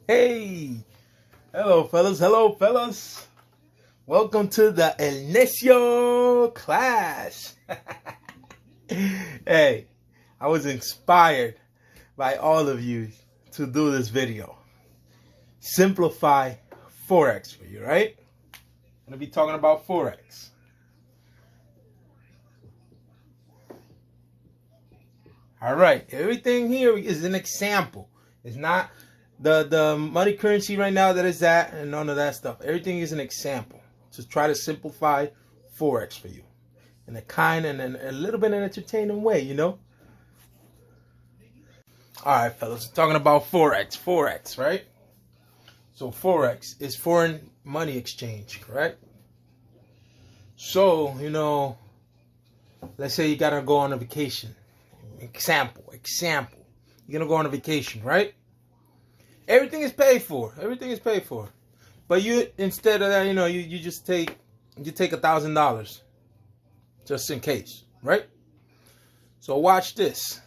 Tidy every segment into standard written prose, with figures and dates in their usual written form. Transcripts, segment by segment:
Hey, hello fellas. Welcome to the El Necio class. Hey, I was inspired by all of you to do this video. Simplify forex for you, right? I'm gonna be talking about forex. All right, everything here is an example. It's not the money currency right now that is that and none of that stuff. Everything is an example to try to simplify forex for you in a kind and a little bit an entertaining way, you know. All right, fellas, talking about forex, right? So forex is foreign money exchange, correct? So let's say you gotta go on a vacation. Example. You're gonna go on a vacation, right? Everything is paid for. But you, instead of that, you just take $1,000 just in case, right? So watch this.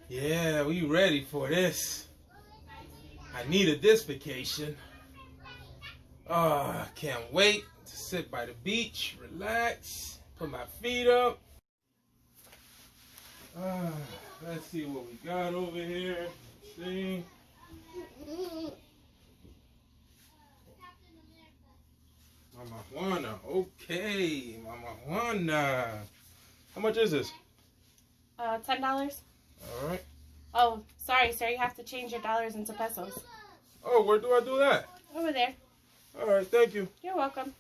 Yeah, we ready for this. I needed this vacation. I can't wait to sit by the beach, relax, put my feet up. Let's see what we got over here. Let's see. Mama Juana. Okay, Mama Juana. How much is this? $10. All right. Oh, sorry, sir. You have to change your dollars into pesos. Oh, where do I do that? Over there. All right, thank you. You're welcome.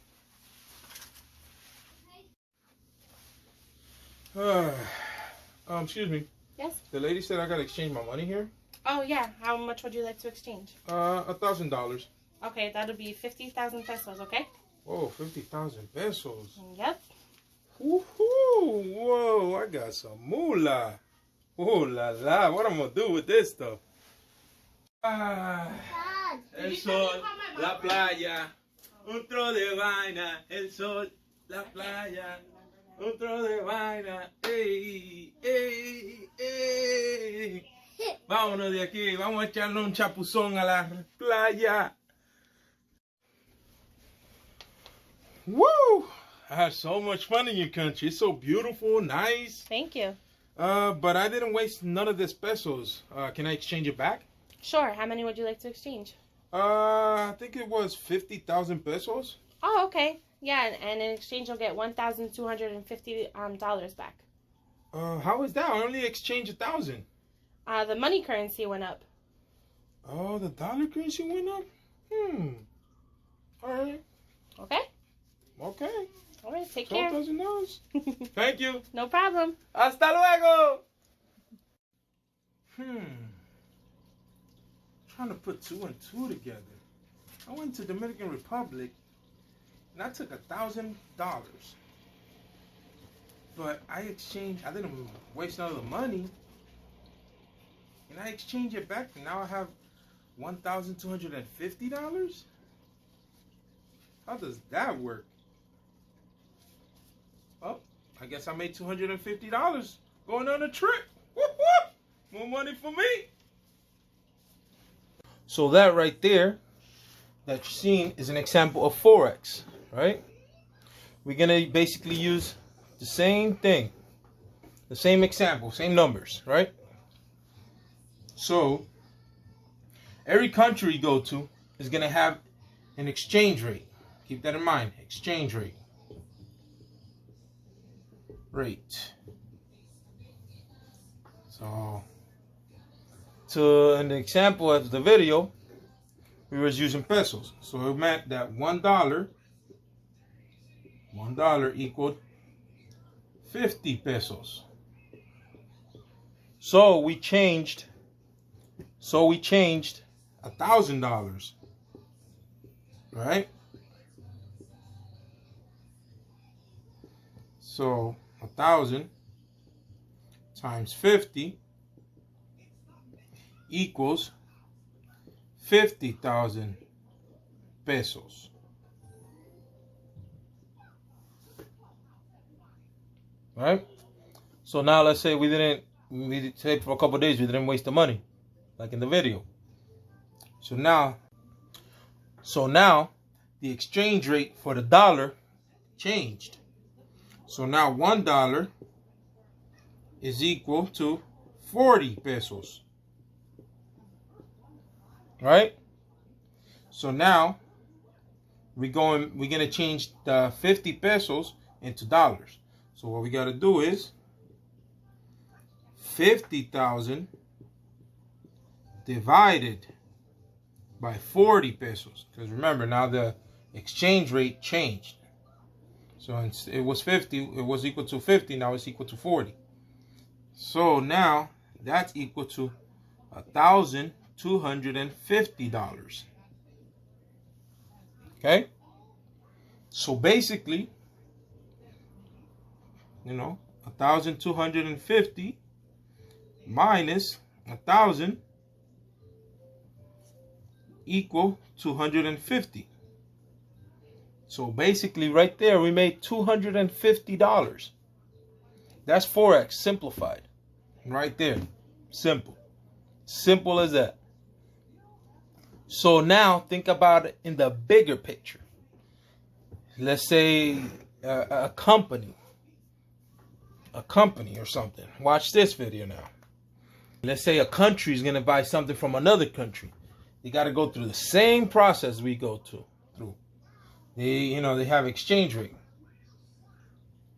Excuse me. Yes? The lady said I gotta exchange my money here. Oh, yeah. How much would you like to exchange? $1,000. Okay, that'll be 50,000 pesos, okay? Oh, 50,000 pesos. Yep. Woohoo! Whoa, I got some moolah. Oh la la, what I'm gonna do with this stuff? El sol, la playa, un tro de vaina. El sol, la playa, un tro de vaina. Ey, ey, ey. Vámonos de aquí, vamos a echarle un chapuzón a la playa. Woo! I had so much fun in your country. It's so beautiful, nice. Thank you. But I didn't waste none of this pesos. Can I exchange it back? Sure. How many would you like to exchange? I think it was 50,000 pesos. Oh, okay. Yeah, and in exchange you'll get $1,250 back. How is that? I only exchanged 1,000. The money currency went up. Oh, the dollar currency went up? All right. Okay? Okay. All right, take care. $12,000. Thank you. No problem. Hasta luego. Trying to put two and two together. I went to Dominican Republic and I took $1,000. But I didn't waste none of the money. And I exchanged it back and now I have $1,250? How does that work? Oh, I guess I made $250 going on a trip. Whoop, whoop. More money for me. So that right there, that you're seeing, is an example of forex, right? We're gonna basically use the same thing, the same example, same numbers, right? So every country you go to is gonna have an exchange rate. Keep that in mind. Exchange rate. So, to an example of the video, we was using pesos. So it meant that $1 equaled 50 pesos. So we changed $1,000, right? So 1,000 times 50 equals 50,000 pesos. Right? So now let's say we didn't we stayed for a couple of days. We didn't waste the money, like in the video. So now the exchange rate for the dollar changed. So now $1 is equal to 40 pesos. Right? So now we're gonna change the 50 pesos into dollars. So what we gotta do is 50,000 divided by 40 pesos. Because remember, now the exchange rate changed. So it was 50, it was equal to 50, now it's equal to 40. So now that's equal to $1,250. Okay? So basically, 1,250 minus 1,000 equal 250. So basically right there we made $250. That's forex simplified. Right there. Simple. Simple as that. So now think about it in the bigger picture. Let's say a company or something. Watch this video now. Let's say a country is going to buy something from another country. They got to go through the same process we go through. They have exchange rate.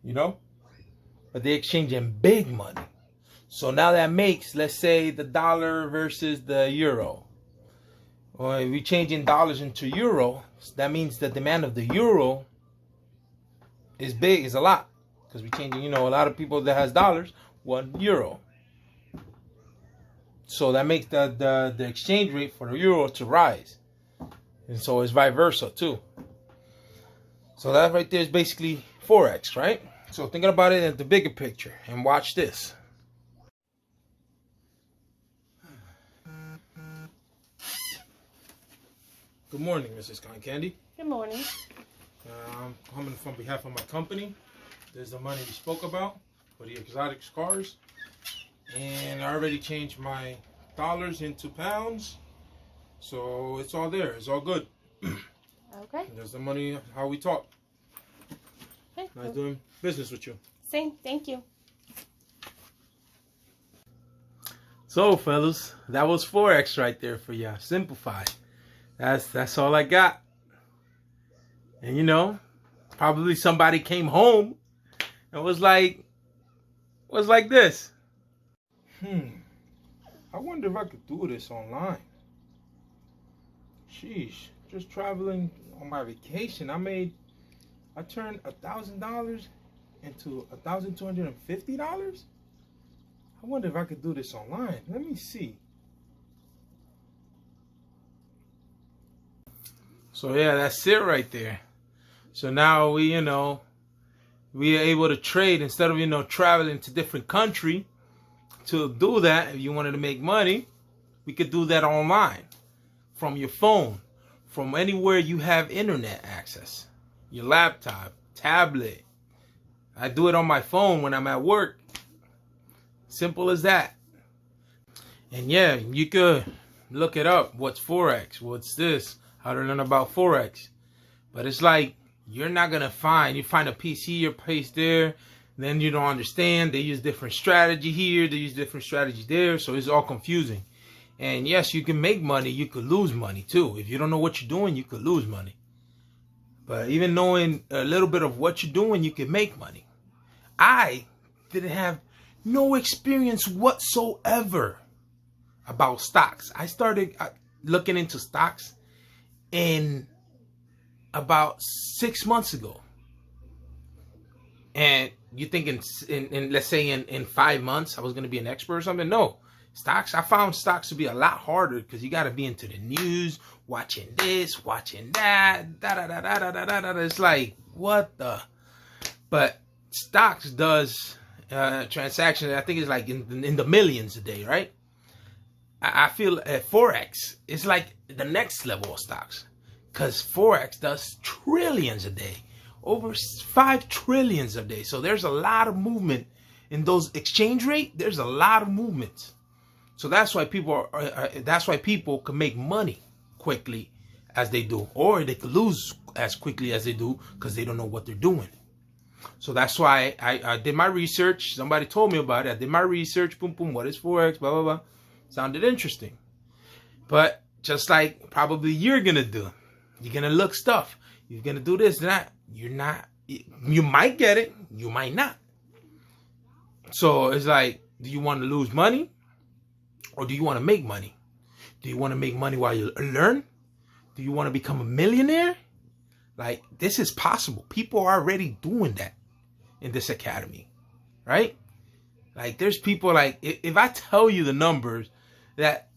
But they exchange in big money. So now that makes, let's say, the dollar versus the euro. Or if we change in dollars into euro, that means the demand of the euro is big, is a lot. Because we're changing, a lot of people that has dollars want euro. So that makes the exchange rate for the euro to rise. And so it's vice versa too. So that right there is basically forex, right? So thinking about it in the bigger picture, and watch this. Good morning, Mrs. Cotton Candy. Good morning. I'm coming from behalf of my company. There's the money we spoke about for the exotic cars. And I already changed my dollars into pounds. So it's all there. It's all good. Okay. There's the money, how we talk. Okay. Nice doing business with you. Same. Thank you. So, fellas, that was forex right there for you. Simplified. That's all I got. And probably somebody came home and was like this. I wonder if I could do this online. Sheesh, just traveling on my vacation, I turned $1,000 into $1,250. I wonder if I could do this online. Let me see. So yeah, that's it right there. So now we are able to trade instead of traveling to different country. To do that, if you wanted to make money, we could do that online from your phone, from anywhere you have internet access, your laptop, tablet. I do it on my phone when I'm at work. Simple as that. And yeah, you could look it up. What's forex? What's this? How to learn about forex? But it's like you're not gonna you find a PC, your place there. Then you don't understand. They use different strategy here. They use different strategy there. So it's all confusing. And yes, you can make money. You could lose money too. If you don't know what you're doing, you could lose money. But even knowing a little bit of what you're doing, you can make money. I didn't have no experience whatsoever about stocks. I started looking into stocks in about 6 months ago. And you think in let's say in 5 months I was going to be an expert or something? No. Stocks, I found stocks to be a lot harder because you got to be into the news, watching this, watching that, It's like, what the? But stocks does transactions, I think it's like in the millions a day, right? I feel forex is like the next level of stocks because forex does trillions a day. Over 5 trillions a day. So there's a lot of movement in those exchange rate, there's a lot of movements. So that's why people can make money quickly as they do, or they could lose as quickly as they do because they don't know what they're doing. So that's why I did my research. Somebody told me about it. I did my research. Boom, boom. What is forex? Blah, blah, blah. Sounded interesting. But just like probably you're gonna do, you're gonna look stuff. You're gonna do this and that. You might get it. You might not. So it's like, do you want to lose money? Or do you want to make money? Do you want to make money while you learn? Do you want to become a millionaire? Like, this is possible. People are already doing that in this academy, right? Like, there's people like, if I tell you the numbers that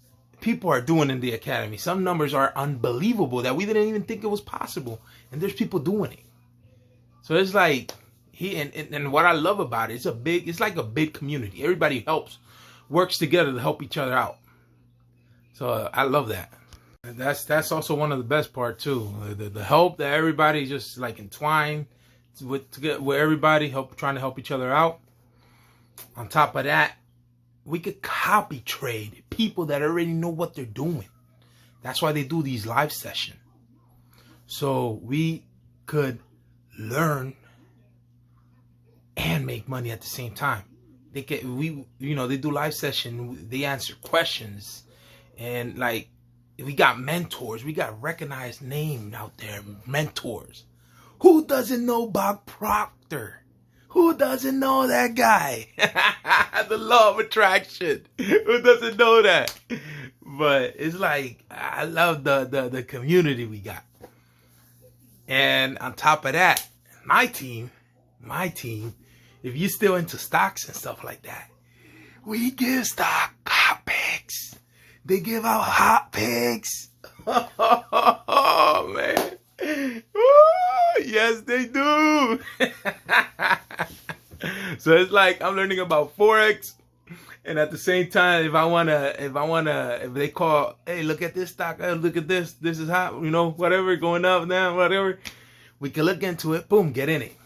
people are doing in the academy, some numbers are unbelievable that we didn't even think it was possible. And there's people doing it. So it's like, and what I love about it, it's like a big community. Everybody helps, works together to help each other out. So I love that. And that's also one of the best part too. The help that everybody just like entwined with everybody trying to help each other out. On top of that, we could copy trade people that already know what they're doing. That's why they do these live sessions. So we could learn and make money at the same time. They do live session, they answer questions, and like, we got mentors, we got recognized names out there, mentors. Who doesn't know Bob Proctor? Who doesn't know that guy? The law of attraction. Who doesn't know that? But it's like, I love the community we got. And on top of that, my team, if you're still into stocks and stuff like that, we give stock hot picks. They give out hot picks. Oh, man. Ooh, yes, they do. So it's like I'm learning about forex, and at the same time, if they call, hey, look at this stock, look at this is hot, whatever, going up now, whatever, we can look into it. Boom, get in it.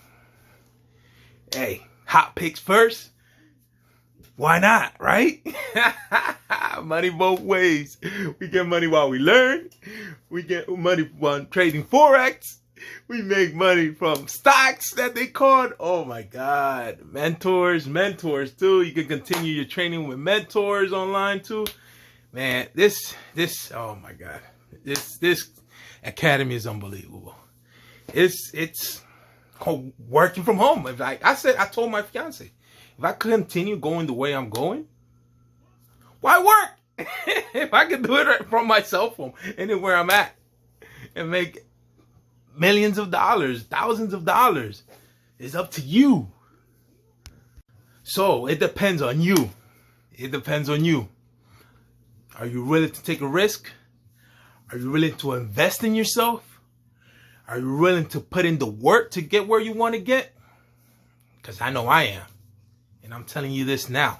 Hey, hot picks first. Why not, right? Money both ways. We get money while we learn. We get money while trading forex. We make money from stocks that they called. Oh my God. Mentors too. You can continue your training with mentors online too. Man, this, oh my God. This academy is unbelievable. It's working from home. Like I told my fiance, if I continue going the way I'm going, why work? If I can do it from my cell phone, anywhere I'm at, and make millions of dollars, thousands of dollars, it's up to you. So it depends on you. It depends on you. Are you willing to take a risk? Are you willing to invest in yourself? Are you willing to put in the work to get where you want to get? Because I know I am. And I'm telling you this now.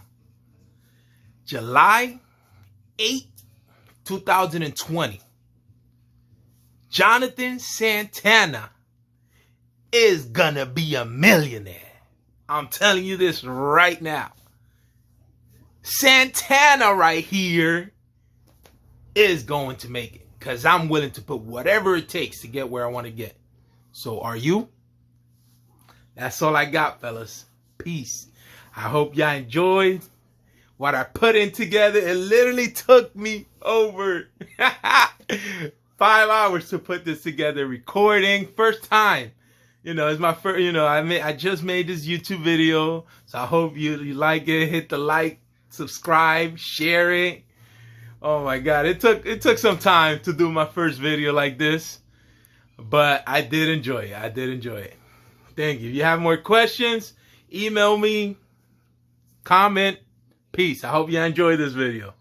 July 8, 2020. Jonathan Santana is gonna be a millionaire. I'm telling you this right now. Santana right here is going to make it. Because I'm willing to put whatever it takes to get where I want to get. So are you? That's all I got, fellas. Peace. I hope y'all enjoyed what I put in together. It literally took me over 5 hours to put this together. Recording. First time. It's my first, I just made this YouTube video. So I hope you like it. Hit the like, subscribe, share it. Oh my God, it took some time to do my first video like this, but I did enjoy it. Thank you. If you have more questions, email me, comment. Peace. I hope you enjoyed this video.